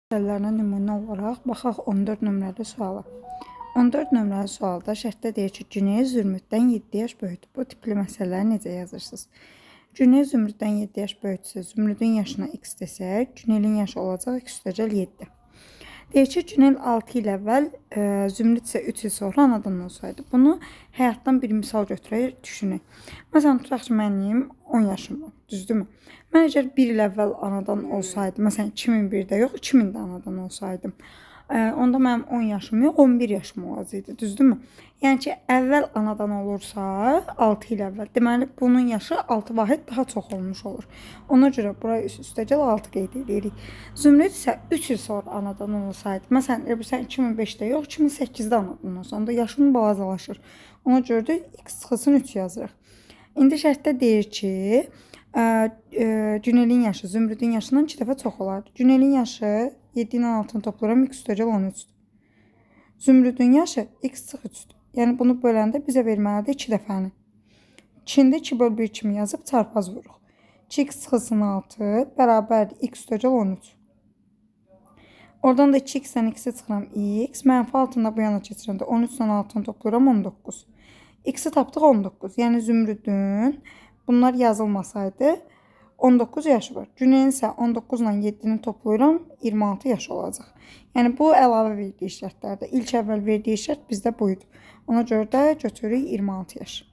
Məsələlərə nümunə olaraq baxaq 14 nömrəli suala. 14 nömrəli sualda şərtdə deyir ki, Güney Zümrüddən 7 yaş böyükdür. Bu tipli məsələləri necə yazırsınız? Güney Zümrüddən 7 yaş böyükdürsə, Zümrüdün yaşına x desək, Güney'in yaşı olacaq x+7. Deyir ki, Güney 6 il əvvəl, Zümrüd isə 3 il sonra anadan olsaydı. Bunu həyatdan bir misal götürək, düşünək. Məsələn, tutaq ki, mənim 10 yaşım var, düzdürmü? Mən əgər 1 il əvvəl anadan olsaydım, məsələn 2001-də yox, 2000-də anadan olsaydım, onda mənim 10 yaşım yox, 11 yaşım olacaqdı, düzdürmü? Yəni ki, əvvəl anadan olursa, 6 il əvvəl, deməli bunun yaşı 6 vahid daha çox olmuş olur. Ona görə buraya üstəgəl 6 qeyd edirik. Zümrüd isə 3 il sonra anadan olsaydı, məsələn, sən 2005-də yox, 2008-də anadan olsa, onda yaşın balacalaşır. Ona görə də x çıxılsın 3 yazırıq. İndi şərtdə deyir ki, Güney'in yaşı Zümrüdün yaşından 2 dəfə çox olardı. Güney'in yaşı 7 ilə 6-nı toplayıram, x+13-dür. Zümrüdün yaşı x+3-dür. Yəni bunu böləndə bizə verməlidir 2 dəfəni. İçində 2/1 kimi yazıb çarpaz vururuq. 2x çıxılsın 6 bərabərdir x+13. Oradan da 2x-dən x-i çıxıram x. Mənfi altında bu yana keçirəndə 13 ilə 6-nı toplayıram 19. X-i tapdıq 19. Yəni Zümrüdün bunlar yazılmasaydı 19 yaşı var. Güney'in isə 19 ilə 7-ni toplayıram 26 yaşı olacaq. Yəni bu əlavə verdiyi şərtlərdir. İlk əvvəl verdiyi şərt bizdə buydu. Ona görə də götürürük 26 yaş.